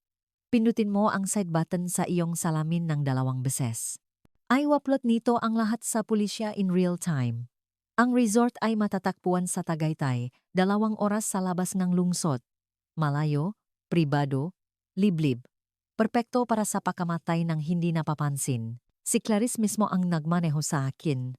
S1: pindutin mo ang side button sa iyong salamin ng 2 beses. Ay waplot nito ang lahat sa pulisya in real time. Ang resort ay matatakpuan sa Tagaytay, 2 oras sa labas ng lungsod. Malayo, pribado, liblib. Perpekto para sa pagkamatay ng hindi napapansin. Si Clarice mismo ang nagmaneho sa akin.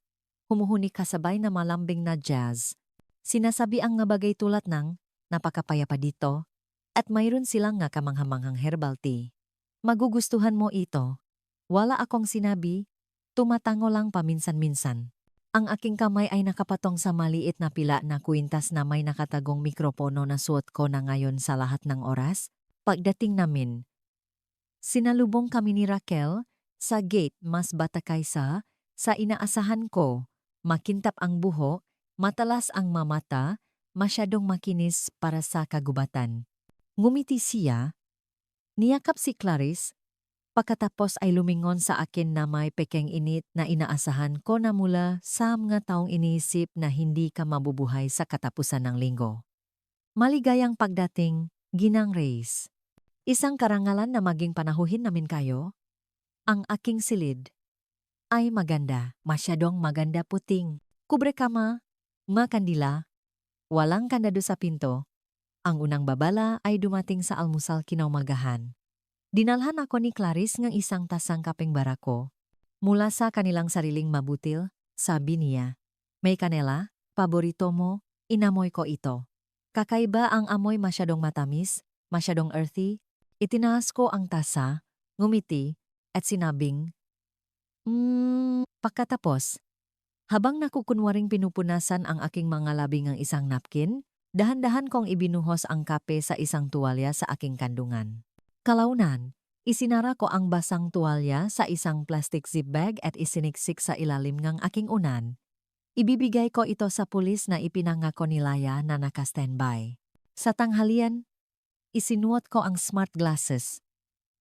S1: Humuhuni kasabay na malambing na jazz. Sinasabi ang nga bagay tulad ng, napakapayapa dito, at mayroon silang nga kamanghamanghang herbal tea. Magugustuhan mo ito. Wala akong sinabi, tumatango lang paminsan-minsan. Ang aking kamay ay nakapatong sa maliit na pila na kwintas na may nakatagong mikropono na suot ko na ngayon sa lahat ng oras. Pagdating namin, sinalubong kami ni Raquel sa gate mas bata kaysa sa inaasahan ko. Makintap ang buho, matalas ang mamata, masyadong makinis para sa kagubatan. Ngumiti siya, niyakap si Clarice. Pagkatapos ay lumingon sa akin na may pekeng init na inaasahan ko na mula sa mga taong iniisip na hindi ka mabubuhay sa katapusan ng linggo. Maligayang pagdating, Ginang Reyes. Isang karangalan na maging panahuhin namin kayo. Ang aking silid ay maganda, masyadong maganda puting. Kubre kama, makandila, walang kandado sa pinto. Ang unang babala ay dumating sa almusal kinaumagahan. Dinalhan ako ni Clarice ng isang tasang kapeng barako. Mula sa kanilang sariling mabutil, sabi niya, may kanela, paborito mo, inamoy ko ito. Kakaiba ang amoy, masyadong matamis, masyadong earthy. Itinaas ko ang tasa, ngumiti, at sinabing, pagkatapos, habang nakukunwaring pinupunasan ang aking mga labing ng isang napkin, dahan-dahan kong ibinuhos ang kape sa isang tuwalya sa aking kandungan. Kalaunan, isinara ko ang basang tuwalya sa isang plastic zip bag at isiniksik sa ilalim ng aking unan. Ibibigay ko ito sa pulis na ipinangako ni Laya na naka-standby. Sa tanghalian, isinuot ko ang smart glasses.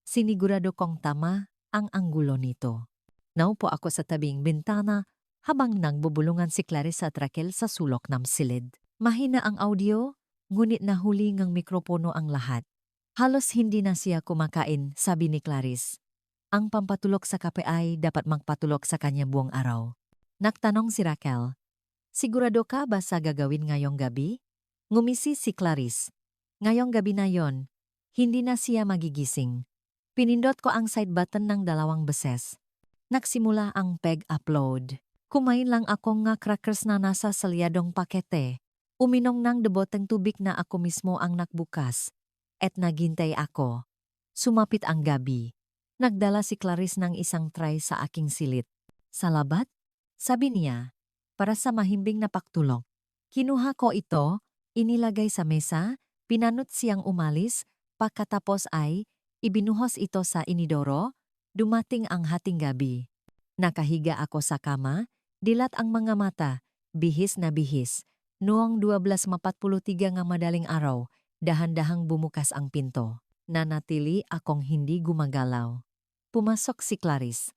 S1: Sinigurado kong tama ang anggulo nito. Naupo ako sa tabing bintana habang nagbubulungan si Clarice at Raquel sa sulok ng silid. Mahina ang audio, ngunit nahuli ng mikropono ang lahat. Halos hindi na siya kumakain, sabi ni Clarice. Ang pampatulok sa kape ay dapat magpatulok sa kanya buong araw. Nagtanong si Raquel, sigurado ka ba sa gagawin ngayong gabi? Ngumisi si Clarice. Ngayong gabi na yon. Hindi na siya magigising. Pinindot ko ang side button ng 2 beses. Nagsimula ang peg-upload. Kumain lang ako nga crackers na nasa salyadong pakete. Uminom ng deboteng tubig na ako mismo ang nakbukas. At naghintay ako. Sumapit ang gabi. Nagdala si Clarice ng isang tray sa aking silid. Salabat? Sabi niya, para sa mahimbing na paktulog. Kinuha ko ito, inilagay sa mesa, pinanot siyang umalis, pagkatapos ay ibinuhos ito sa inidoro. Dumating ang hating gabi. Nakahiga ako sa kama, dilat ang mga mata, bihis na bihis. Noong 12:43 nga madaling araw, dahan-dahang bumukas ang pinto. Nanatili akong hindi gumagalaw. Pumasok si Clarice.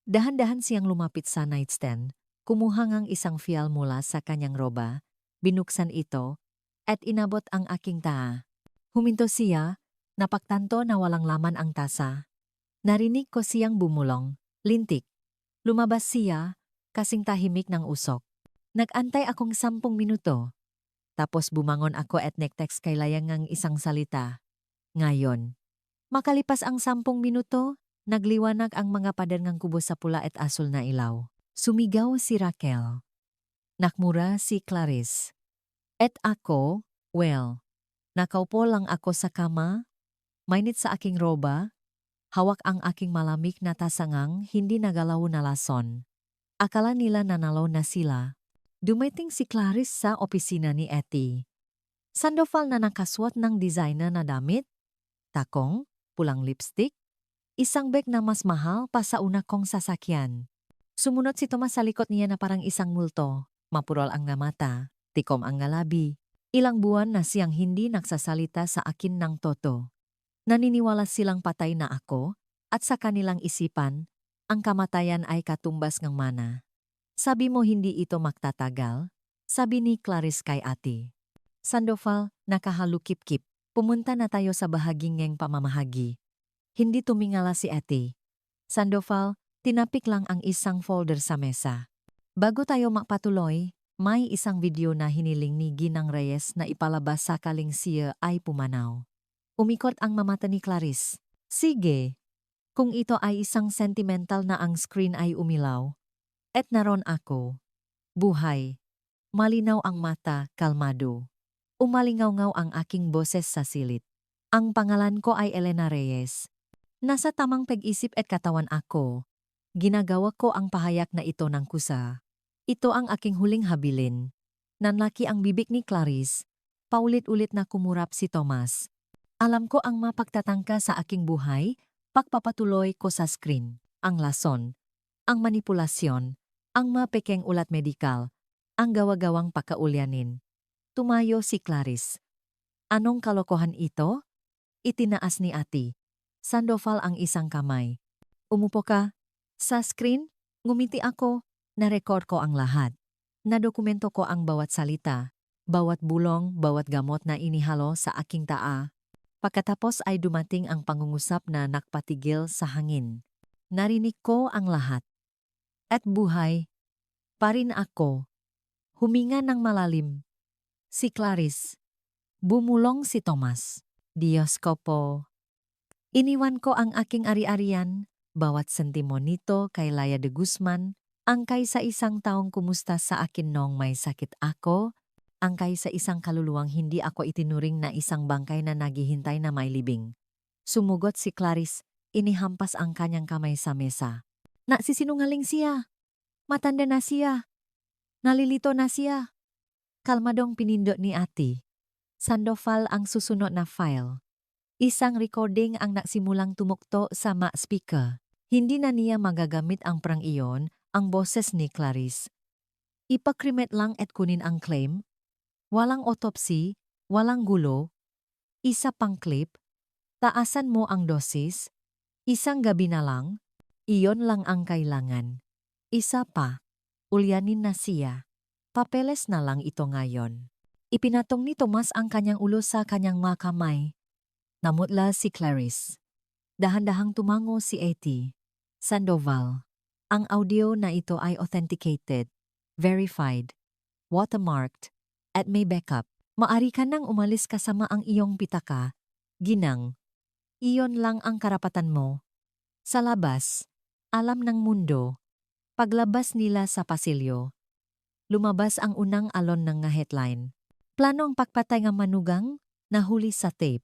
S1: Dahan-dahan siyang lumapit sa nightstand, kumuha ngang isang fial mula sa kanyang roba, binuksan ito, at inabot ang aking taa. Huminto siya, napagtanto na walang laman ang tasa. Narinig ko siyang bumulong, lintik. Lumabas siya, kasing tahimik ng usok. Nag-antay akong 10 minuto. Tapos bumangon ako at nektext kay Layang ng isang salita. Ngayon. Makalipas ang 10 minuto, nagliwanag ang mga pader ng kubo sa pula at asul na ilaw. Sumigaw si Raquel. Nakmura si Clarice. At ako, well, nakaupo lang ako sa kama, mainit sa aking roba, hawak ang aking malamig na tasangang hindi nagalaw na lason. Akala nila nanalo na sila. Dumating si Clarice sa opisina ni Etty. Sandofal na nakaswat ng designer na damit, takong, pulang lipstick, isang bag na mas mahal pa sa una kong sasakyan. Sumunod si Tomas sa likod niya na parang isang multo, mapurol ang nga mata, tikom ang nga labi. Ilang buwan na siyang hindi nagsasalita sa akin ng toto. Naniniwala silang patay na ako, at sa kanilang isipan, ang kamatayan ay katumbas ng mana. Sabi mo hindi ito magtatagal? Sabi ni Clarice kay ate. Sandofal, nakahalukip-kip. Pumunta na tayo sa bahaging ngeng pamamahagi. Hindi tumingala si ate. Sandofal, tinapik lang ang isang folder sa mesa. Bago tayo magpatuloy, may isang video na hiniling ni Ginang Reyes na ipalabas sakaling siya ay pumanaw. Umikot ang mamata ni Clarice. Sige. Kung ito ay isang sentimental na ang screen ay umilaw. Et naron ako. Buhay. Malinaw ang mata, kalmado. Umalingaw-ngaw ang aking boses sa silid. Ang pangalan ko ay Elena Reyes. Nasa tamang pag-isip at katawan ako. Ginagawa ko ang pahayak na ito ng kusa. Ito ang aking huling habilin. Nanlaki ang bibig ni Clarice. Paulit-ulit na kumurap si Tomas. Alam ko ang mapagtatangka sa aking buhay, pagpapatuloy ko sa screen, ang lason, ang manipulasyon, ang mapekeng ulat medikal, ang gawa-gawang pakaulyanin. Tumayo si Clarice. Anong kalokohan ito? Itinaas ni ate. Sandofal ang isang kamay. Umupo ka. Sa screen, ngumiti ako, na-record ko ang lahat. Nadokumento ko ang bawat salita, bawat bulong, bawat gamot na inihalo sa aking taa. Pagkatapos ay dumating ang pangungusap na nakpatigil sa hangin. Narinig ko ang lahat. At buhay. Pa rin ako. Huminga ng malalim. Si Clarice. Bumulong si Tomas. Diyos ko po. Iniwan ko ang aking ari-arian, bawat sentimo nito kay Laya de Guzman, ang kay sa isang taong kumusta sa akin noong may sakit ako, ang kay sa isang kaluluwang hindi ako itinuring na isang bangkay na naghihintay na may libing. Sumugot si Clarice, inihampas ang kanyang kamay sa mesa. Nasisinungaling siya. Matanda na siya. Nalilito na siya. Kalmadong pinindot ni ate. Sandofal ang susunod na file. Isang recording ang nagsimulang tumukto sa speaker. Hindi na niya magagamit ang prang iyon, ang boses ni Clarice. Ipakrimet lang at kunin ang claim. Walang autopsy, walang gulo. Isa pang clip. Taasan mo ang dosis. Isang gabi na lang. Iyon lang ang kailangan. Isa pa. Ulyanin na siya. Papeles na lang ito ngayon. Ipinatong ni Tomas ang kanyang ulo sa kanyang mga kamay. Namutla si Clarice. Dahan-dahang tumango si Etty. Sandoval. Ang audio na ito ay authenticated, verified, watermarked, at may backup. Maari ka nang umalis kasama ang iyong pitaka, Ginang, Iyon lang ang karapatan mo. Sa labas, alam ng mundo, paglabas nila sa pasilyo, lumabas ang unang alon ng nga headline. Plano ang pagpatay ng manugang, nahuli sa tape.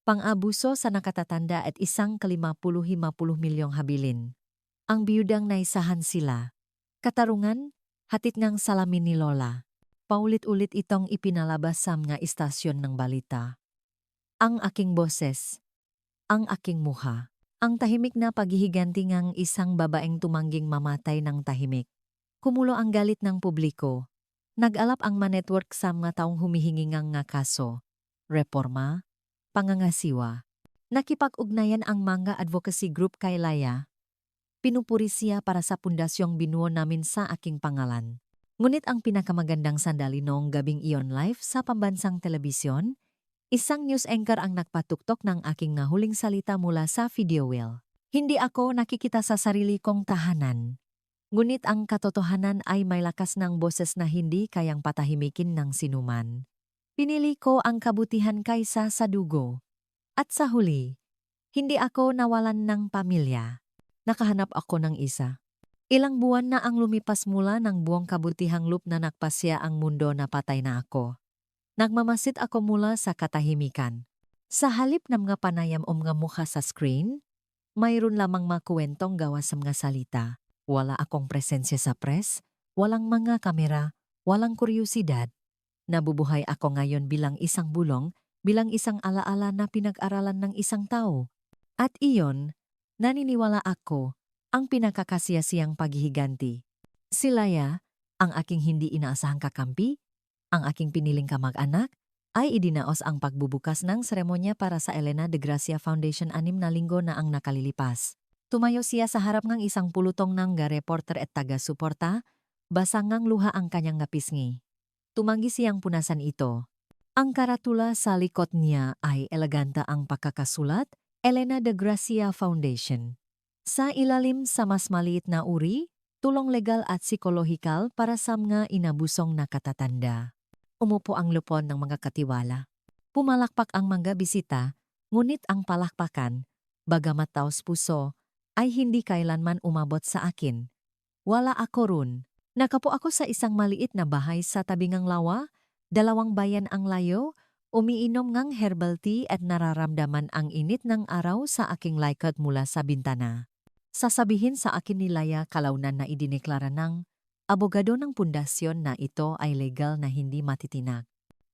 S1: Pang-abuso sa nakatatanda at isang ka-50 milyong habilin. Ang biyudang naisahan sila. Katarungan, hatid ngang salamin ni Lola. Paulit-ulit itong ipinalabas sa mga istasyon ng balita. Ang aking boses, ang aking muha, ang tahimik na paghihiganti ngang isang babaeng tumangging mamatay ng tahimik. Kumulo ang galit ng publiko. Nag-alap ang manetwork sa mga taong humihingi ngang nga kaso. Reforma, pangangasiwa. Nakipag-ugnayan ang mga advocacy group kay Laya. Pinupuri siya para sa pundasyong binuo namin sa aking pangalan. Ngunit ang pinakamagandang sandali noong gabing iyon live sa pambansang telebisyon, isang news anchor ang nagpatuktok ng aking nahuling salita mula sa video wheel. Hindi ako nakikita sa sarili kong tahanan. Ngunit ang katotohanan ay may lakas ng boses na hindi kayang patahimikin ng sinuman. Pinili ko ang kabutihan kaysa sa dugo. At sa huli, hindi ako nawalan ng pamilya. Nakahanap ako ng isa. Ilang buwan na ang lumipas mula ng buong kabutihang loop na nagpasya ang mundo na patay na ako. Nagmamasid ako mula sa katahimikan. Sa halip ng mga panayam o mga mukha sa screen, mayroon lamang mga kwentong gawa sa mga salita. Wala akong presensya sa press, walang mga kamera, walang kuryosidad. Nabubuhay ako ngayon bilang isang bulong, bilang isang alaala na pinag-aralan ng isang tao. At iyon, naniniwala ako, ang pinakakasiyasiyang paghihiganti. Si Laya, ang aking hindi inaasahang kakampi, ang aking piniling kamag-anak, ay idinaos ang pagbubukas ng seremonya para sa Elena de Gracia Foundation 6 na linggo na ang nakalilipas. Tumayo siya sa harap ng isang pulutong ng reporter at taga-suporta, basangang luha ang kanyang napisngi. Tumanggi siyang punasan ito. Ang karatula sa likod niya ay eleganta ang pagkakasulat, Elena de Gracia Foundation. Sa ilalim sa mas maliit na uri, tulong legal at psikolohikal para sa mga inabusong nakatatanda. Umupo ang lupon ng mga katiwala. Pumalakpak ang mga bisita, ngunit ang palakpakan, bagamat taos puso, ay hindi kailanman umabot sa akin. Wala ako run. Nakapo ako sa isang maliit na bahay sa tabingang lawa, 2 bayan ang layo, umiinom ngang herbal tea at nararamdaman ang init ng araw sa aking likod mula sa bintana. Sasabihin sa akin ni Laya kalaunan na idineklara ng abogado ng pundasyon na ito ay legal na hindi matitinag.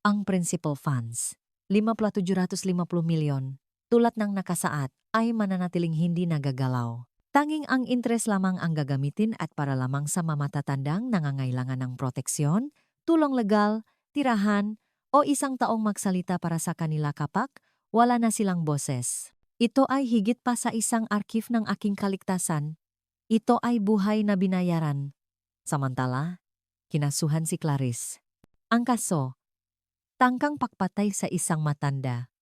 S1: Ang principal funds, 5,750 milyon, tulad ng nakasaad, ay mananatiling hindi nagagalaw. Tanging ang interes lamang ang gagamitin at para lamang sa mamatatandang nangangailangan ng proteksyon, tulong legal, tirahan, o isang taong magsalita para sa kanila kapag wala na silang boses. Ito ay higit pa sa isang arkif ng aking kaligtasan. Ito ay buhay na binayaran. Samantala, kinasuhan si Clarice. Ang kaso, tangkang pagpatay sa isang matanda.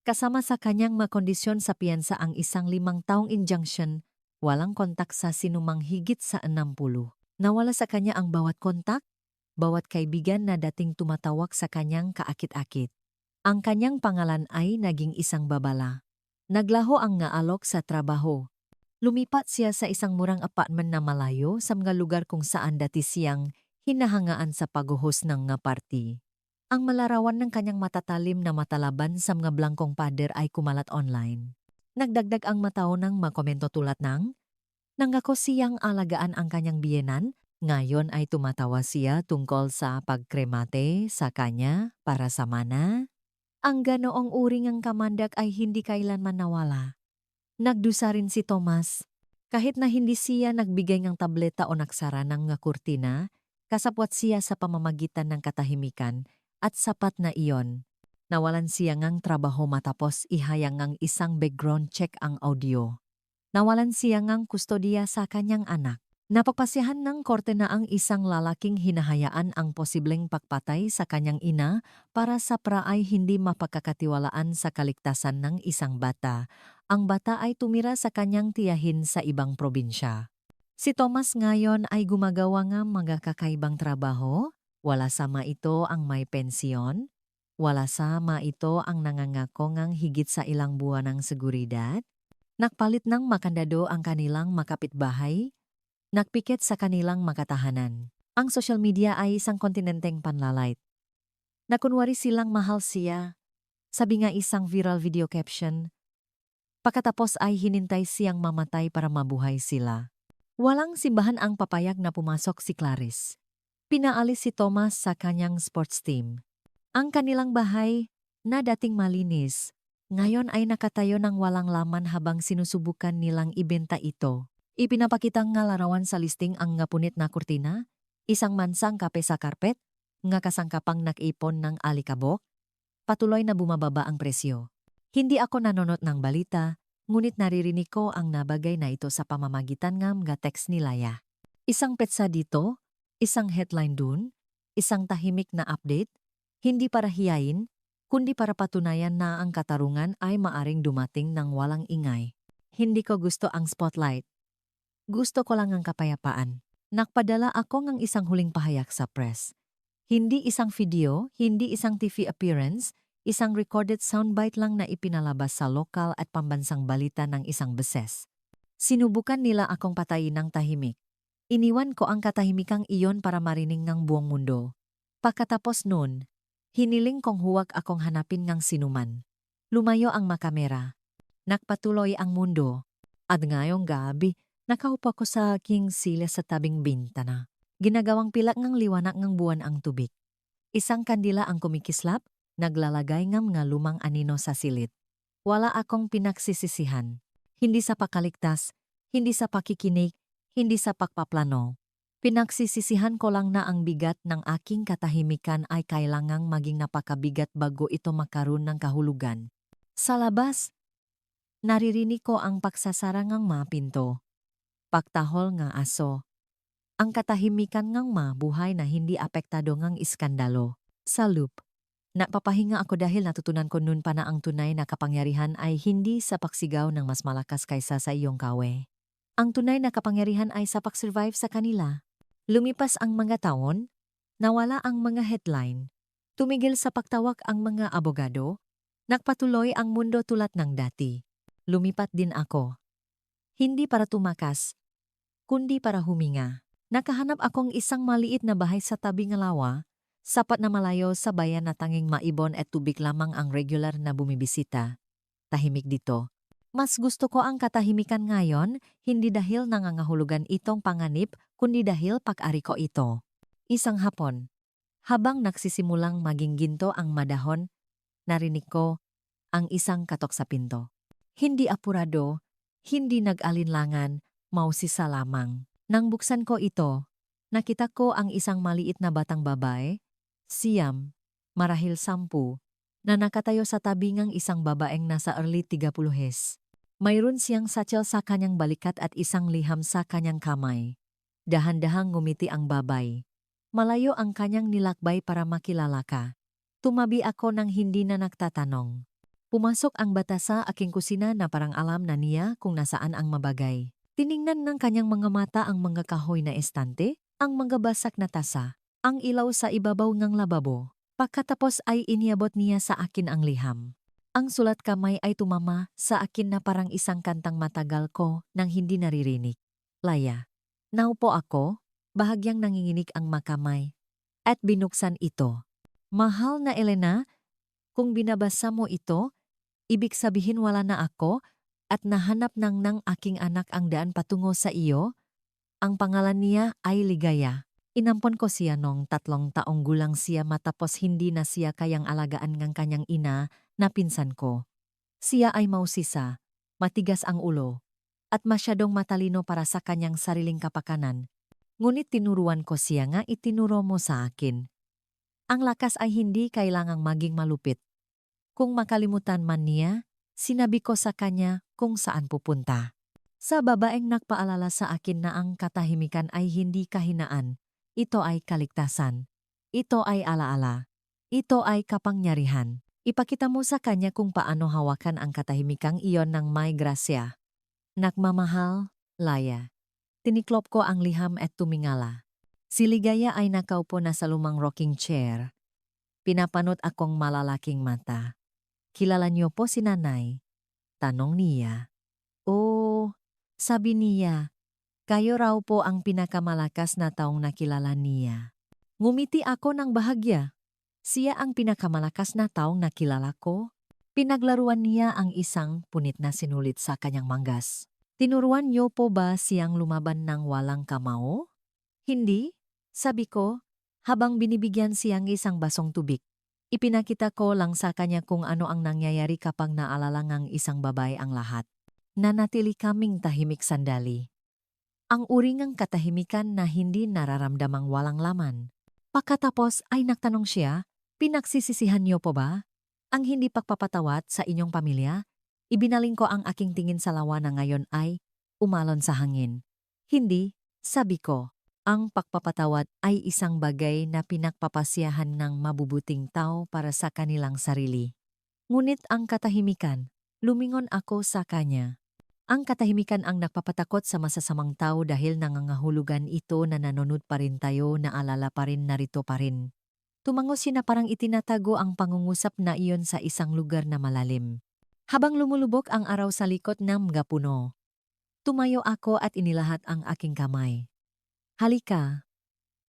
S1: Kasama sa kanyang makondisyon sa piyansa ang isang 5 taong injunction, walang kontak sa sinumang higit sa 60. Nawala sa kanya ang bawat kontak, bawat kaibigan na dating tumatawag sa kanyang kaakit-akit. Ang kanyang pangalan ay naging isang babala. Naglaho ang ngaalok sa trabaho. Lumipat siya sa isang murang apartment na malayo sa mga lugar kung saan dati siyang hinahangaan sa paghuhos ng nga party. Ang malarawan ng kanyang matatalim na matalaban sa mga blangkong pader ay kumalat online. Nagdagdag ang matao ng makomento tulad ng nangako siyang alagaan ang kanyang biyenan, ngayon ay tumatawa siya tungkol sa pagkremate sa kanya para sa mana. Ang ganoong uri ng kamandak ay hindi kailanman nawala. Nagdusa rin si Thomas. Kahit na hindi siya nagbigay ng tableta o nagsara ng nga kurtina, kasapwat siya sa pamamagitan ng katahimikan at sapat na iyon. Nawalan siya ngang trabaho matapos ihayang ngang isang background check ang audio. Nawalan siya ngang kustodiya sa kanyang anak. Napagpasyahan ng korte na ang isang lalaking hinahayaan ang posibleng pagpatay sa kanyang ina para sa praay hindi mapagkakatiwalaan sa kaligtasan ng isang bata. Ang bata ay tumira sa kanyang tiyahin sa ibang probinsya. Si Thomas ngayon ay gumagawa ng mga kakaibang trabaho, wala sama ito ang may pensyon. Wala sama ito ang nangangako ngang higit sa ilang buwan ng seguridad. Nakpalit ng makandado ang kanilang makapitbahay, nakpikit sa kanilang makatahanan. Ang social media ay isang kontinenteng panlalait. Nakunwari silang mahal siya, sabi nga isang viral video caption, pagkatapos ay hinintay siyang mamatay para mabuhay sila. Walang simbahan ang papayag na pumasok si Clarice. Pinaalis si Thomas sa kanyang sports team. Ang kanilang bahay, na dating malinis, ngayon ay nakatayo ng walang laman habang sinusubukan nilang ibenta ito. Ipinapakitang nga larawan sa listing ang ngapunit na kurtina, isang mansang kape sa karpet, nga kasangkapang nakipon ng alikabok, patuloy na bumababa ang presyo. Hindi ako nanonood ng balita, ngunit naririnig ko ang nabagay na ito sa pamamagitan ng mga text ni Laya. Isang petsa dito, isang headline dun, isang tahimik na update, hindi para hiyain, kundi para patunayan na ang katarungan ay maaring dumating ng walang ingay. Hindi ko gusto ang spotlight. Gusto ko lang ang kapayapaan. Nakpadala ako ng isang huling pahayag sa press. Hindi isang video, hindi isang TV appearance, isang recorded soundbite lang na ipinalabas sa lokal at pambansang balita ng isang beses. Sinubukan nila akong patayin ng tahimik. Iniwan ko ang katahimikang iyon para marinig ng buong mundo. Pagkatapos nun, hiniling kong huwag akong hanapin ng sinuman. Lumayo ang makamera. Nakpatuloy ang mundo. At ngayong gabi, nakaupo ko sa aking sila sa tabing bintana. Ginagawang pilak ng liwanag ng buwan ang tubig. Isang kandila ang kumikislap, naglalagay ng mga lumang anino sa silid. Wala akong pinagsisisihan. Hindi sa pakaligtas, hindi sa pakikinig, hindi sa pagpaplano. Pinagsisisihan ko lang na ang bigat ng aking katahimikan ay kailangang maging napakabigat bago ito makaroon ng kahulugan. Sa labas, naririnig ko ang pagsasara ng mga pinto. Pagtahol nga aso. Ang katahimikan ng mabuhay na hindi apektado ng iskandalo. Sa loop, napapahinga ako dahil natutunan ko noon pa na ang tunay na kapangyarihan ay hindi sa pagsigaw ng mas malakas kaysa sa iyong kawe. Ang tunay na kapangyarihan ay sa pag-survive sa kanila. Lumipas ang mga taon, nawala ang mga headline, tumigil sa pagtawag ang mga abogado, nagpatuloy ang mundo tulad ng dati. Lumipat din ako. Hindi para tumakas, kundi para huminga. Nakahanap akong isang maliit na bahay sa tabi ng lawa, sapat na malayo sa bayan na tanging maibon at tubig lamang ang regular na bumibisita. Tahimik dito. Mas gusto ko ang katahimikan ngayon, hindi dahil nangangahulugan itong panganib, kundi dahil pag-ari ko ito. Isang hapon, habang nagsisimulang maging ginto ang madahon, narinig ko ang isang katok sa pinto. Hindi apurado, hindi nag-alinlangan, mausisa lamang. Nang buksan ko ito, nakita ko ang isang maliit na batang babae, siyam, marahil 10, na nakatayo sa tabi ng isang babaeng nasa early 30s. Mayroon siyang satchel sa kanyang balikat at isang liham sa kanyang kamay. Dahan-dahang ngumiti ang babay. Malayo ang kanyang nilakbay para makilala ka. Tumabi ako nang hindi na nagtatanong. Pumasok ang bata sa aking kusina na parang alam na niya kung nasaan ang mabagay. Tiningnan ng kanyang mga mata ang mga kahoy na estante, ang mga basak na tasa, ang ilaw sa ibabaw ng lababo. Pagkatapos ay iniabot niya sa akin ang liham. Ang sulat kamay ay tumama sa akin na parang isang kantang matagal ko nang hindi naririnig. Laya. Naupo ako, bahagyang nanginginig ang makamay, at binuksan ito. Mahal na Elena, kung binabasa mo ito, ibig sabihin wala na ako at nahanap ng aking anak ang daan patungo sa iyo. Ang pangalan niya ay Ligaya. Inampon ko siya nung 3 taong gulang siya matapos hindi na siya kayang alagaan ng kanyang ina na pinsan ko. Siya ay mausisa, matigas ang ulo, at masyadong matalino para sa kanyang sariling kapakanan. Ngunit tinuruan ko siya nga itinuro mo sa akin. Ang lakas ay hindi kailangang maging malupit. Kung makalimutan man niya, sinabi ko sa kanya kung saan pupunta. Sa babaeng nagpaalala sa akin na ang katahimikan ay hindi kahinaan. Ito ay kaligtasan. Ito ay alaala. Ito ay kapangyarihan. Ipakita mo sa kanya kung paano hawakan ang katahimikang iyon ng may grasya. Nagmamahal, Laya. Tiniklop ko ang liham at tumingala. Si Ligaya ay nakaupo na sa lumang rocking chair. Pinapanot akong malalaking mata. Kilala niyo po si nanay? Tanong niya. Oo, sabi niya. Kayo raw po ang pinakamalakas na taong nakilala niya. Ngumiti ako ng bahagya. Siya ang pinakamalakas na taong nakilala ko. Pinaglaruan niya ang isang punit na sinulit sa kanyang manggas. Tinuruan niyo po ba siyang lumaban ng walang kamao? Hindi, sabi ko, habang binibigyan siyang isang basong tubig. Ipinakita ko lang sa kanya kung ano ang nangyayari kapag naalala ng isang babae ang lahat. Nanatili kaming tahimik sandali. Ang uringang katahimikan na hindi nararamdamang walang laman. Pagkatapos ay nagtanong siya, pinagsisisihan niyo po ba ang hindi pagpapatawad sa inyong pamilya? Ibinaling ko ang aking tingin sa lawa na ngayon ay umalon sa hangin. Hindi, sabi ko. Ang pagpapatawad ay isang bagay na pinagpapasyahan ng mabubuting tao para sa kanilang sarili. Ngunit ang katahimikan, lumingon ako sa kanya. Ang katahimikan ang nagpapatakot sa masasamang tao dahil nangangahulugan ito na nanonood pa rin tayo, naalala pa rin, narito pa rin. Tumango siya na parang itinatago ang pangungusap na iyon sa isang lugar na malalim. Habang lumulubog ang araw sa likod ng mga puno, tumayo ako at inilahat ang aking kamay. Halika,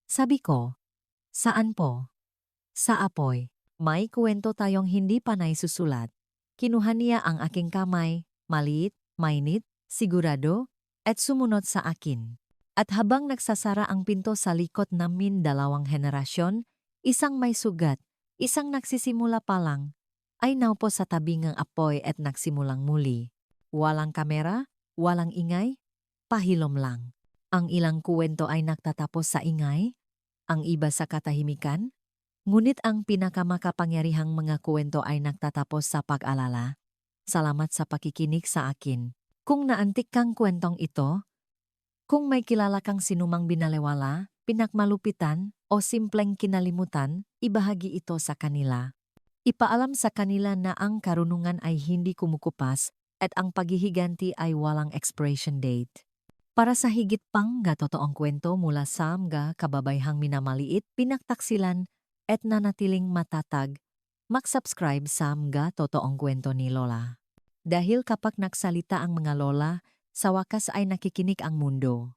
S1: sabi ko. Saan po? Sa apoy. May kwento tayong hindi pa naisusulat. Kinuha niya ang aking kamay, maliit, mainit, sigurado, at sumunod sa akin. At habang nagsasara ang pinto sa likod namin, dalawang henerasyon, isang may sugat, isang nagsisimula pa lang, ay naupo sa tabi ng apoy at nagsimulang muli. Walang kamera, walang ingay, pahilom lang. Ang ilang kuwento ay nagtatapos sa ingay, ang iba sa katahimikan, ngunit ang pinakamakapangyarihang mga kuwento ay nagtatapos sa pag-alala. Salamat sa pakikinig sa akin. Kung naantik kang kwentong ito, kung may kilala kang sinumang binalewala, pinakmalupitan, o simpleng kinalimutan, ibahagi ito sa kanila. Ipaalam sa kanila na ang karunungan ay hindi kumukupas at ang paghihiganti ay walang expiration date. Para sa higit pang totoong kwento mula sa mga kababayhang minamaliit, pinagtaksilan at nanatiling matatag, mag-subscribe sa mga totoong kwento ni Lola. Dahil kapag nagsalita ang mga lola, sa wakas ay nakikinig ang mundo.